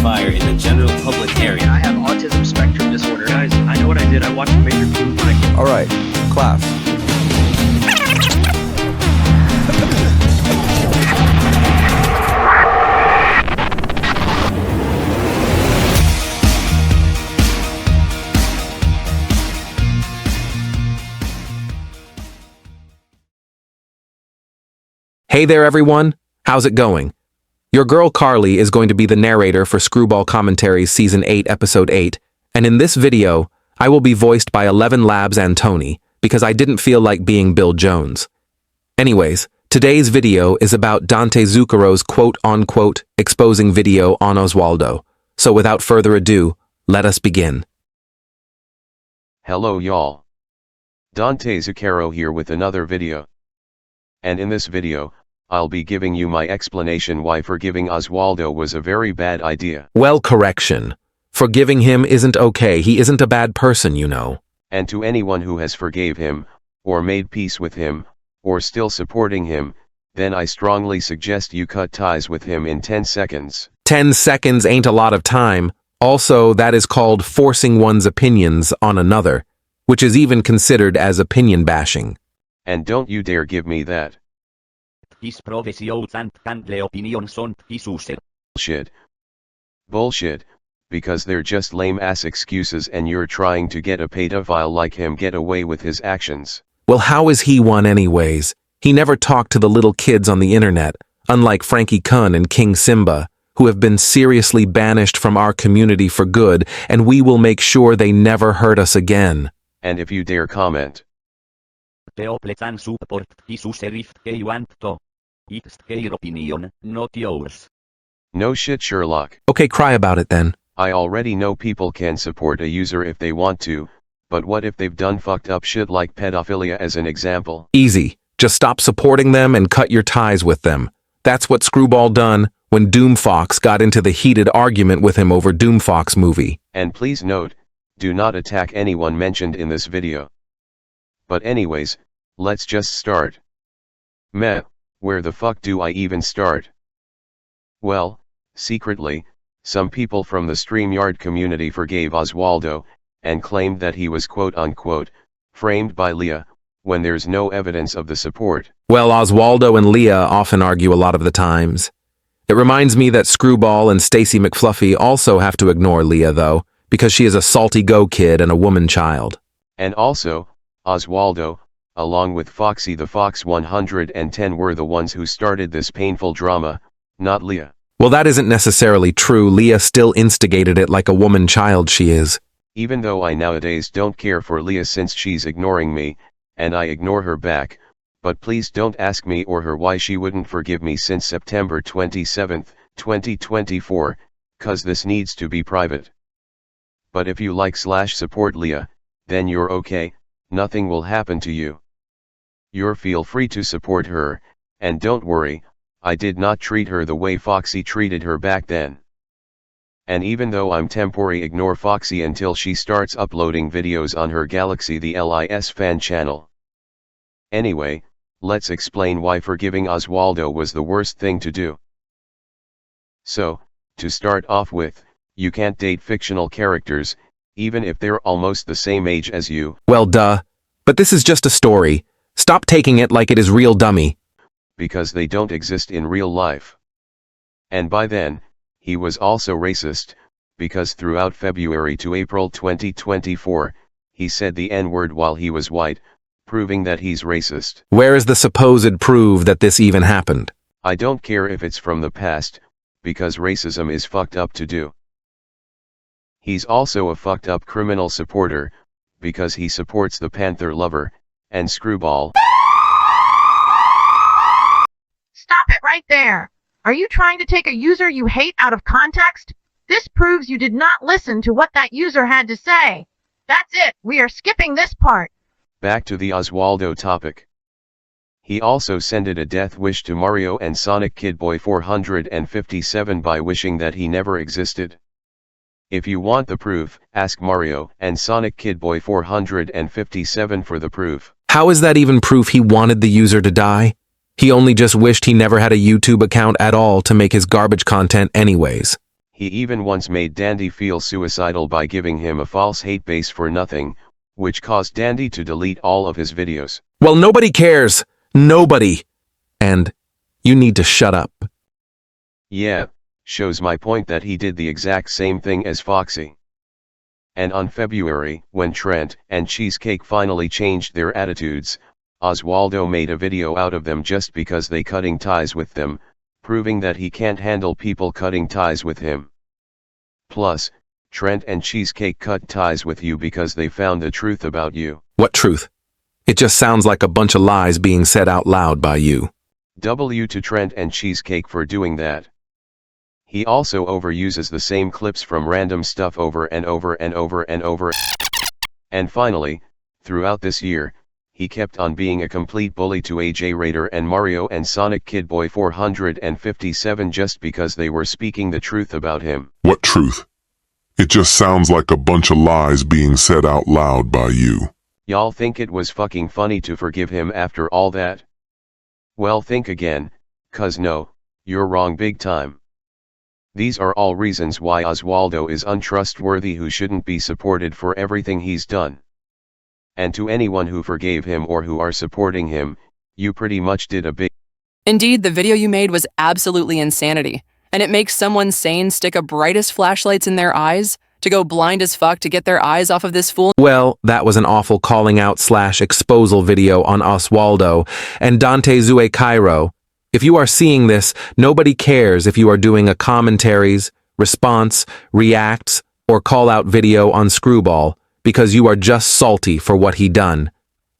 fire in the general public area. I have autism spectrum disorder. Guys, I know what I did. I watched Major Clue. All right, class. Hey there, everyone. How's it going? Your girl Carly is going to be the narrator for Screwball Commentaries Season 8, Episode 8, and in this video, I will be voiced by 11 Labs and Tony, because I didn't feel like being Bill Jones. Anyways, today's video is about Dante Zuccaro's quote-unquote exposing video on Oswaldo. So without further ado, let us begin. Hello y'all. Dante Zuccaro here with another video. And in this video, I'll be giving you my explanation why forgiving Oswaldo was a very bad idea. Well, correction. Forgiving him isn't okay. He isn't a bad person, you know. And to anyone who has forgave him, or made peace with him, or still supporting him, then I strongly suggest you cut ties with him in 10 seconds. 10 seconds ain't a lot of time. Also, that is called forcing one's opinions on another, which is even considered as opinion bashing. And don't you dare give me that. Bullshit, because they're just lame-ass excuses and you're trying to get a pedophile like him get away with his actions. Well, how is he one anyways? He never talked to the little kids on the internet, unlike Frankie Kun and King Simba, who have been seriously banished from our community for good, and we will make sure they never hurt us again. And if you dare comment. No shit, Sherlock. Okay, cry about it then. I already know people can support a user if they want to, but what if they've done fucked up shit like pedophilia as an example? Easy. Just stop supporting them and cut your ties with them. That's what Screwball done when Doomfox got into the heated argument with him over Doomfox movie. And please note, do not attack anyone mentioned in this video. But anyways, let's just start. Meh, where the fuck do I even start? Well, secretly, some people from the StreamYard community forgave Oswaldo, and claimed that he was quote-unquote, framed by Leah, when there's no evidence of the support. Well, Oswaldo and Leah often argue a lot of the times. It reminds me that Screwball and Stacy McFluffy also have to ignore Leah, though, because she is a salty go kid and a woman child. And also, Oswaldo, along with Foxy the Fox 110 were the ones who started this painful drama, not Leah. Well, that isn't necessarily true. Leah still instigated it like a woman child she is. Even though I nowadays don't care for Leah since she's ignoring me, and I ignore her back, but please don't ask me or her why she wouldn't forgive me since September 27, 2024, cause this needs to be private. But if you like/support Leah, then you're okay, nothing will happen to you. You're feel free to support her, and don't worry, I did not treat her the way Foxy treated her back then. And even though I'm temporary ignore Foxy until she starts uploading videos on her Galaxy the LIS fan channel. Anyway, let's explain why forgiving Oswaldo was the worst thing to do. So, to start off with, you can't date fictional characters, even if they're almost the same age as you. Well, duh. But this is just a story. Stop taking it like it is real, dummy. Because they don't exist in real life. And by then, he was also racist, because throughout February to April 2024, he said the N-word while he was white, proving that he's racist. Where is the supposed proof that this even happened? I don't care if it's from the past, because racism is fucked up to do. He's also a fucked up criminal supporter, because he supports the Panther Lover, and Screwball. Stop it right there! Are you trying to take a user you hate out of context? This proves you did not listen to what that user had to say. That's it, we are skipping this part. Back to the Oswaldo topic. He also sent a death wish to Mario and Sonic Kid Boy 457 by wishing that he never existed. If you want the proof, ask Mario and Sonic Kid Boy 457 for the proof. How is that even proof he wanted the user to die? He only just wished he never had a YouTube account at all to make his garbage content anyways. He even once made Dante feel suicidal by giving him a false hate base for nothing, which caused Dante to delete all of his videos. Well, nobody cares. Nobody. And you need to shut up. Yeah, shows my point that he did the exact same thing as Foxy. And on February, when Trent and Cheesecake finally changed their attitudes, Oswaldo made a video out of them just because they cutting ties with them, proving that he can't handle people cutting ties with him. Plus, Trent and Cheesecake cut ties with you because they found the truth about you. What truth? It just sounds like a bunch of lies being said out loud by you. W to Trent and Cheesecake for doing that. He also overuses the same clips from random stuff over and over and over and over. And finally, throughout this year, he kept on being a complete bully to AJ Raider and Mario and Sonic Kid Boy 457 just because they were speaking the truth about him. What truth? It just sounds like a bunch of lies being said out loud by you. Y'all think it was fucking funny to forgive him after all that? Well, think again, cuz no, you're wrong big time. These are all reasons why Oswaldo is untrustworthy, who shouldn't be supported for everything he's done. And to anyone who forgave him or who are supporting him, you pretty much did a big... Indeed, the video you made was absolutely insanity, and it makes someone sane stick a brightest flashlights in their eyes to go blind as fuck to get their eyes off of this fool. Well, that was an awful calling out / exposal video on Oswaldo and Dante Zuccaro. If you are seeing this, nobody cares if you are doing a commentaries, response, reacts, or call out video on Screwball, because you are just salty for what he done.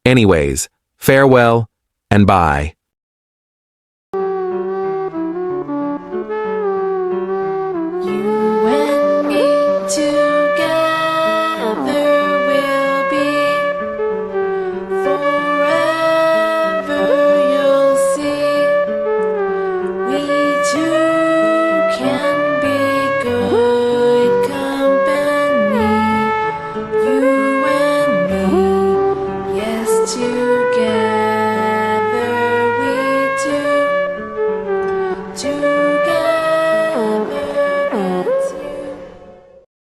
Anyways, farewell and bye.